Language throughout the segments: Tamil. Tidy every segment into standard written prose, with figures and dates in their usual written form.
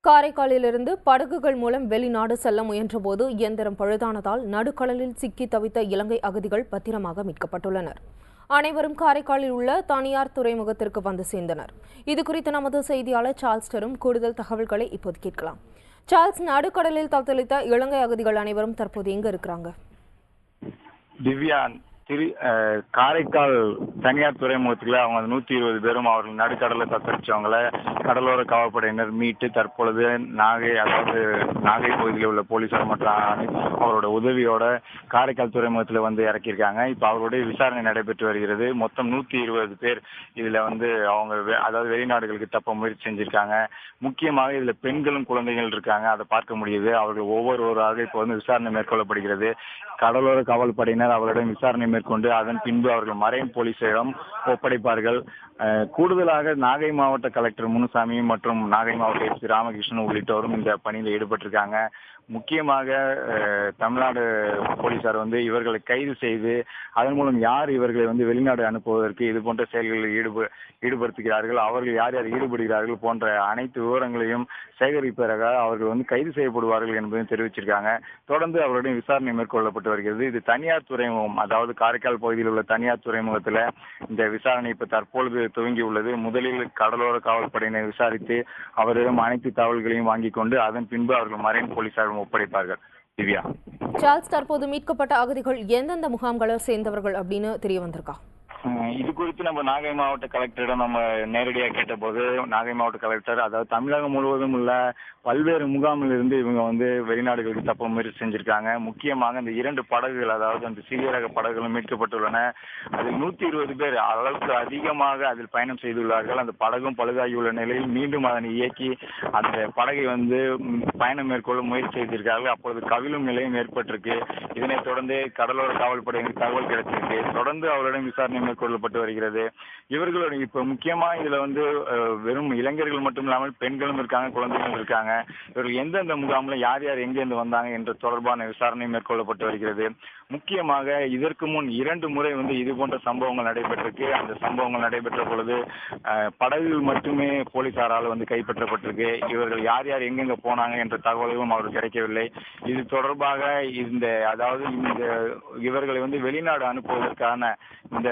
காரைக்காலிலிருந்து படகுகள் மூலம் வெளிநாடு செல்ல முயன்றபோது இயந்திரம் பழுதானதால் நடுக்கடலில் சிக்கி தவித்த இலங்கை அகதிகள் பத்திரமாக மீட்கப்பட்டுள்ளனர். அனைவரும் காரைக்காலில் உள்ள தனியார் துறைமுகத்திற்கு வந்து சேர்ந்தனர். இதுகுறித்து நமது செய்தியாளர் சார்ல்ஸ் தரும் கூடுதல் தகவல்களை இப்போது கேட்கலாம். சார்ல்ஸ், நடுக்கடலில் தத்தளித்த இலங்கை அகதிகள் அனைவரும் தற்போது எங்க இருக்கிறாங்க? திவ்யா, காரைக்கால் தனியார் துறைமுகத்துல அவங்க 120 பேரும் அவர்கள் நடுக்கடலை தத்தளிச்சவங்களை கடலோர காவல்படையினர் மீட்டு தற்பொழுது நாகை பகுதியில் உள்ள போலீசார் மற்றும் அவரோட உதவியோட காரைக்கால் துறைமுகத்துல வந்து இறக்கியிருக்காங்க. இப்ப அவருடைய விசாரணை நடைபெற்று வருகிறது. மொத்தம் 120 பேர் இதுல வந்து அவங்க வெளிநாடுகளுக்கு தப்ப முயற்சி செஞ்சிருக்காங்க. முக்கியமாக இதுல பெண்களும் குழந்தைகள் இருக்காங்க. அதை பார்க்க முடியுது. அவர்கள் ஒவ்வொருவராக இப்போ வந்து விசாரணை மேற்கொள்ளப்படுகிறது. கடலோர காவல்படையினர் அவர்களிடம் விசாரணை மேற்கொண்டு அதன் பின்பு அவர்கள் மரைன் போலீசாரிடம் ஒப்படைப்பார்கள். கூடுதலாக நாகை மாவட்ட கலெக்டர் முனுசாமி மற்றும் நாகை மாவட்ட எஸ்பி ராமகிருஷ்ணன் உள்ளிட்டோரும் இந்த பணியில் ஈடுபட்டிருக்காங்க. முக்கியமாக தமிழ்நாடு போலீசார் வந்து இவர்களை கைது செய்து அதன் மூலம் யார் இவர்களை வந்து வெளிநாடு அனுப்புவதற்கு இது போன்ற செயல்களில் ஈடுபடுத்துகிறார்கள், அவர்கள் யார் யார் ஈடுபடுகிறார்கள் போன்ற அனைத்து விவரங்களையும் சேகரிப்பதற்காக அவர்கள் வந்து கைது செய்யப்படுவார்கள் என்பதையும் தெரிவிச்சிருக்காங்க. தொடர்ந்து அவருடைய விசாரணை மேற்கொள்ளப்பட்டு வருகிறது. இது தனியார் துறைமுகம், அதாவது காரைக்கால் பகுதியில் உள்ள தனியார் துறைமுகத்தில் இந்த விசாரணை இப்ப தற்பொழுது துவங்கியுள்ளது. முதலில் கடலோர காவல்படையினர் விசாரித்து அவரிடம் அனைத்து தகவல்களையும் வாங்கிக் கொண்டு அதன் பின்பு அவர்கள் மரைன் போலீசாரிடம் ஒப்படைப்பார்கள். திவ்யா, சார்ல்ஸ், தற்போது மீட்கப்பட்ட அகதிகள் எந்தெந்த முகாம்களை சேர்ந்தவர்கள் அப்படின்னு தெரிய வந்திருக்கா? இது குறித்து நம்ம நாகை மாவட்ட கலெக்டரிடம் நம்ம நேரடியாக கேட்டபோது நாகை மாவட்ட கலெக்டர், அதாவது தமிழகம் முழுவதும் உள்ள பல்வேறு முகாமில் இருந்து இவங்க வந்து வெளிநாடுகளுக்கு தப்ப முயற்சி செஞ்சிருக்காங்க. முக்கியமாக இந்த 2 படகுகள், அதாவது அந்த சிறிய ரக படகுகளும் மீட்கப்பட்டுள்ளன. அதில் 120 பேர் அளவுக்கு அதிகமாக அதில் பயணம் செய்துள்ளார்கள். அந்த படகும் பழுதாகியுள்ள நிலையில் மீண்டும் அதனை இயக்கி அந்த படகை வந்து பயணம் மேற்கொள்ள முயற்சி செய்திருக்கார்கள். அப்பொழுது கவிழும் நிலையும் ஏற்பட்டிருக்கு. இதனைத் தொடர்ந்து கடலோர காவல்படையினர் தகவல் கிடைச்சிருக்கு. தொடர்ந்து அவரிடம் விசாரணை மேற்கொள்ளப்பட்டு வருகிறது. இவர்களோட இப்ப முக்கியமா இதுல வந்து வெறும் இளைஞர்கள் மட்டும் இல்லாமல் பெண்களும் இருக்காங்க, குழந்தைகளும் இருக்காங்க. இவர்கள் எந்தெந்த முகாம்ல யார் யார் எங்கிருந்து வந்தாங்க என்ற தொடர்பான விசாரணை மேற்கொள்ளப்பட்டு வருகிறது. முக்கியமாக இதற்கு முன் 2 முறை வந்து இது போன்ற சம்பவங்கள் நடைபெற்றிருக்கு. அந்த சம்பவங்கள் நடைபெற்ற பொழுது படகுகள் மட்டுமே போலீசாரால் வந்து கைப்பற்றப்பட்டிருக்கு. இவர்கள் யார் யார் எங்கெங்க போனாங்க என்ற தகவல்களும் அவருக்கு கிடைக்கவில்லை. இது தொடர்பாக இவர்களை வந்து வெளிநாடு அனுப்புவதற்கான இந்த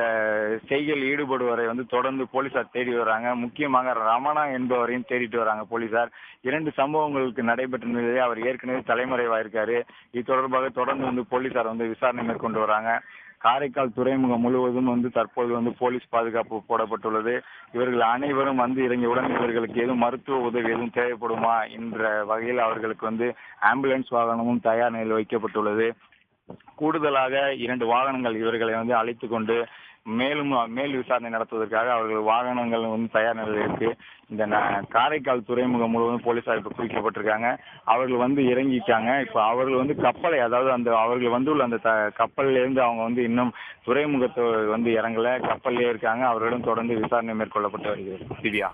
செய்கையில் ஈடுபடுவரை வந்து தொடர்ந்து போலீசார் தேடி வர்றாங்க. முக்கியமாக ரமணா என்பவரையும் தேடிட்டு வராங்க போலீசார். 2 சம்பவங்களுக்கு நடைபெற்ற நிலையில் அவர் ஏற்கனவே தலைமறைவாயிருக்காரு. இது தொடர்பாக தொடர்ந்து வந்து போலீசார் வந்து விசாரணை மேற்கொண்டு வராங்க. காரைக்கால் துறைமுகம் முழுவதும் வந்து தற்போது வந்து போலீஸ் பாதுகாப்பு போடப்பட்டுள்ளது. இவர்கள் அனைவரும் வந்து இறங்கியவுடன் இவர்களுக்கு எதுவும் மருத்துவ உதவி எதுவும் தேவைப்படுமா என்ற வகையில் அவர்களுக்கு வந்து ஆம்புலன்ஸ் வாகனமும் தயார் நிலையில் வைக்கப்பட்டுள்ளது. கூடுதலாக 2 வாகனங்கள் இவர்களை வந்து அழைத்து கொண்டு மேல் விசாரணை நடத்துவதற்காக அவர்கள் வாகனங்கள் வந்து தயார் நிலையில் இருக்கு. இந்த காரைக்கால் துறைமுகம் முழுவதும் போலீசார் இப்ப குவிக்கப்பட்டிருக்காங்க. அவர்கள் வந்து இறங்கிட்டாங்க. இப்ப அவர்கள் வந்து கப்பலை, அதாவது அவர்கள் வந்துள்ள அந்த கப்பல்ல இருந்து அவங்க வந்து இன்னும் துறைமுகத்தை வந்து இறங்கல, கப்பல்லே இருக்காங்க. அவர்களிடம் தொடர்ந்து விசாரணை மேற்கொள்ளப்பட்டு வருகிறது. திவ்யா.